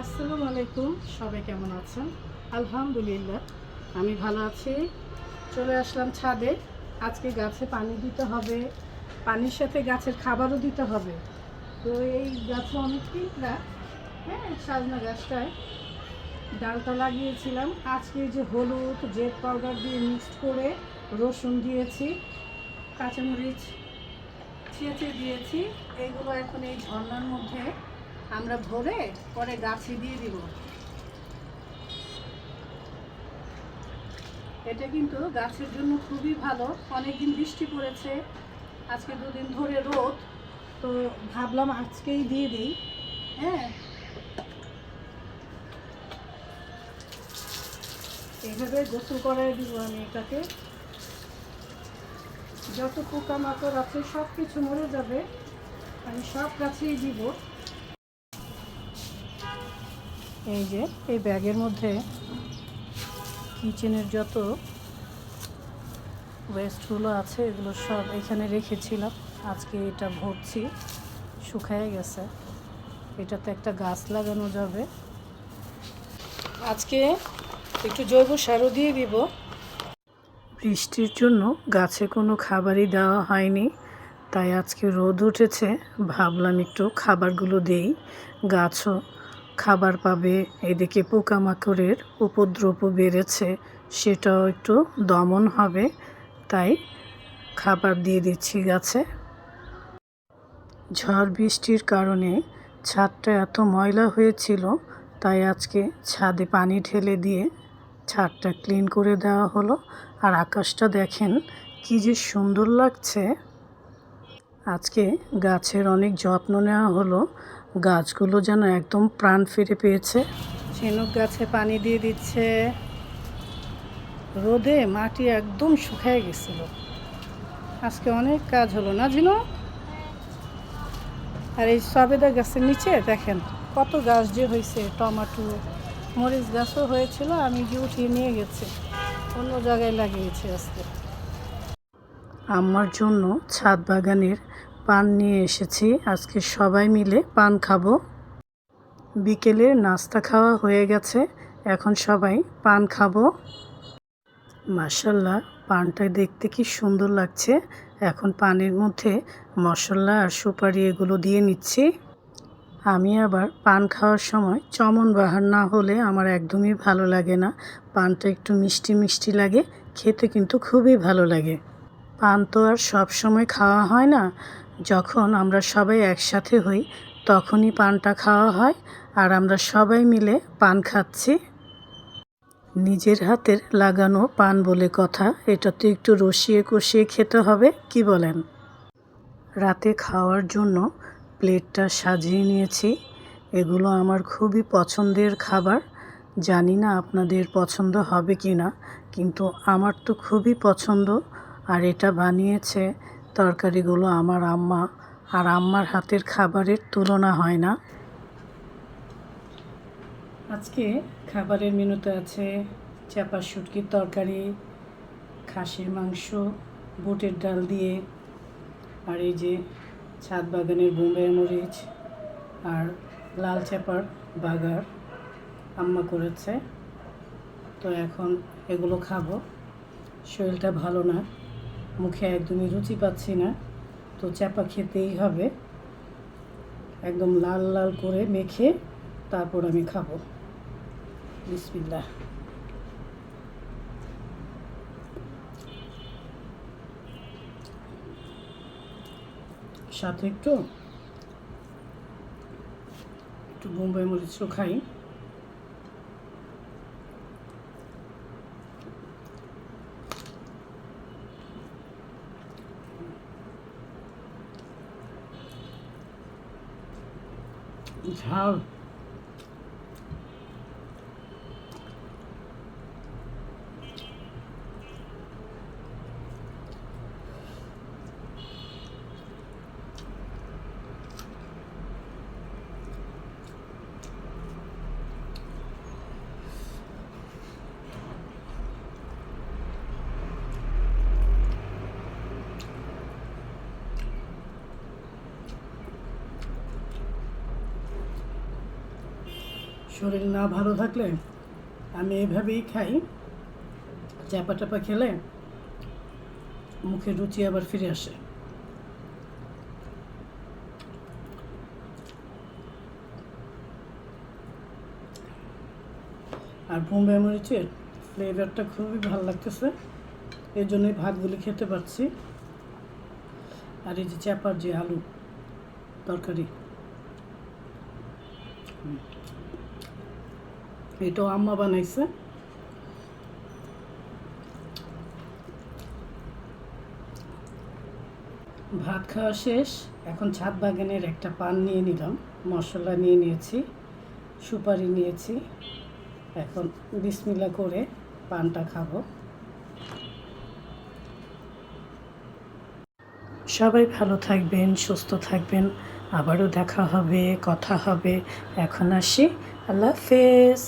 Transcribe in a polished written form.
আসসালামু আলাইকুম। সবাই কেমন আছেন? আলহামদুলিল্লাহ আমি ভালো আছি। চলে আসলাম ছাদে। আজকে গাছে পানি দিতে হবে, পানির সাথে গাছের খাবারও দিতে হবে। তো এই গাছে অনেক পিঁপড়া, হ্যাঁ, সাজনা গাছটায় ডালটা লাগিয়েছিলাম। আজকে এই যে হলুদ জেড পাউডার দিয়ে মিক্সড করে রসুন দিয়েছি, কাঁচামরিচ ছেঁচে দিয়েছি। এগুলো এখন এই ঝর্ণার মধ্যে আমরা ভরে পরে গাছে দিয়ে দিব। এটা কিন্তু গাছের জন্য খুবই ভালো। অনেকদিন বৃষ্টি পড়েছে, আজকে দুদিন ধরে রোদ, তো ভাবলাম আজকেই দিয়ে দিই। হ্যাঁ, এইভাবে গোসল করাই দিব আমি এটাকে। যত পোকামাকড় আছে সব কিছু মরে যাবে, আমি সব গাছেই দিব। এই যে এই ব্যাগের মধ্যে কিচেনের যত ওয়েস্টগুলো আছে এগুলো সব এখানে রেখেছিলাম। আজকে এটা ভরছি, শুকায় গেছে। এটাতে একটা গাছ লাগানো যাবে। আজকে একটু জৈব সারও দিয়ে দিব। বৃষ্টির জন্য গাছে কোনো খাবারই দেওয়া হয়নি, তাই আজকে রোদ উঠেছে, ভাবলাম একটু খাবারগুলো দেই, গাছও খাবার পাবে। এদিকে পোকামাকড়ের উপদ্রবও বেড়েছে, সেটাও একটু দমন হবে, তাই খাবার দিয়ে দিচ্ছি গাছে। ঝড় বৃষ্টির কারণে ছাদটা এত ময়লা হয়েছিল, তাই আজকে ছাদে পানি ঢেলে দিয়ে ছাদটা ক্লিন করে দেওয়া হলো। আর আকাশটা দেখেন কি যে সুন্দর লাগছে। আজকে গাছের অনেক যত্ন নেওয়া হলো, গাছগুলো যেন একদম প্রাণ ফিরে পেয়েছে। ঝিনুক গাছে পানি দিয়ে দিচ্ছে। রোদে মাটি একদম শুকিয়ে গেছিল। আজকে অনেক কাজ হলো না ঝিনুক? আর এই সবেদা গাছের নিচে দেখেন কত গাছ যে হয়েছে, টমেটো মরিচ গাছও হয়েছিল, আমি গিয়ে উঠিয়ে নিয়ে গেছি, অন্য জায়গায় লাগিয়েছি আজকে। আমার জন্য ছাদ বাগানের পান নিয়ে এসেছি, আজকে সবাই মিলে পান খাবো। বিকেলে নাস্তা খাওয়া হয়ে গেছে, এখন সবাই পান খাবো। মাশাআল্লাহ, পানটা দেখতে কি সুন্দর লাগছে। এখন পানের মধ্যে মশলা আর সুপারি এগুলো দিয়ে নিচ্ছি। আমি আবার পান খাওয়ার সময় চমন বাহার না হলে আমার একদমই ভালো লাগে না। পানটা একটু মিষ্টি মিষ্টি লাগে, খেতে কিন্তু খুবই ভালো লাগে। পান তো আর সব সময় খাওয়া হয় না, যখন আমরা সবাই একসাথে হই তখনই পানটা খাওয়া হয়। আর আমরা সবাই মিলে পান খাচ্ছি। নিজের হাতের লাগানো পান বলে কথা, এটা তো একটু রসিয়ে কষিয়ে খেতে হবে, কি বলেন? রাতে খাওয়ার জন্য প্লেটটা সাজিয়ে নিয়েছি। এগুলো আমার খুবই পছন্দের খাবার, জানি না আপনাদের পছন্দ হবে কি না, কিন্তু আমার তো খুবই পছন্দ। আর এটা বানিয়েছে তরকারিগুলো আমার আম্মা, আর আম্মার হাতের খাবারের তুলনা হয় না। আজকে খাবারের মেনুতে আছে চাপা শুটকির তরকারি, খাসির মাংস বুটের ডাল দিয়ে, আর এই যে ছাদ বাগানের বোম্বাই মরিচ আর লাল চাপার বাগার আম্মা করেছে। তো এখন এগুলো খাবো। শরীরটা ভালো না, মুখে একদমই রুচি পাচ্ছি না, তো চাপা খেতেই হবে। একদম লাল লাল করে মেখে তারপর আমি খাবো। বিসমিল্লাহ। সাথে একটু বোম্বাই মরিচও খাই। ঝাল শরীর না ভালো থাকলে আমি এইভাবেই খাই। চাপা টাপা খেলে মুখের রুচি আবার ফিরে আসে। আর বোম্বাই মরিচের ফ্লেভারটা খুবই ভালো লাগতেছে, এই জন্যই ভাতগুলি খেতে পারছি। আর এই যে চাপার যে আলু তরকারি, এটাও আম্মা বানাইছে। ভাত খাওয়া শেষ, এখন ছাদ বাগানের একটা পান নিয়ে নিলাম, মশলা নিয়ে নিয়েছি, সুপারি নিয়েছি। এখন বিসমিল্লাহ করে পানটা খাবো। সবাই ভালো থাকবেন, সুস্থ থাকবেন, আবারও দেখা হবে, কথা হবে। এখন আসি, আল্লাহ হাফেজ।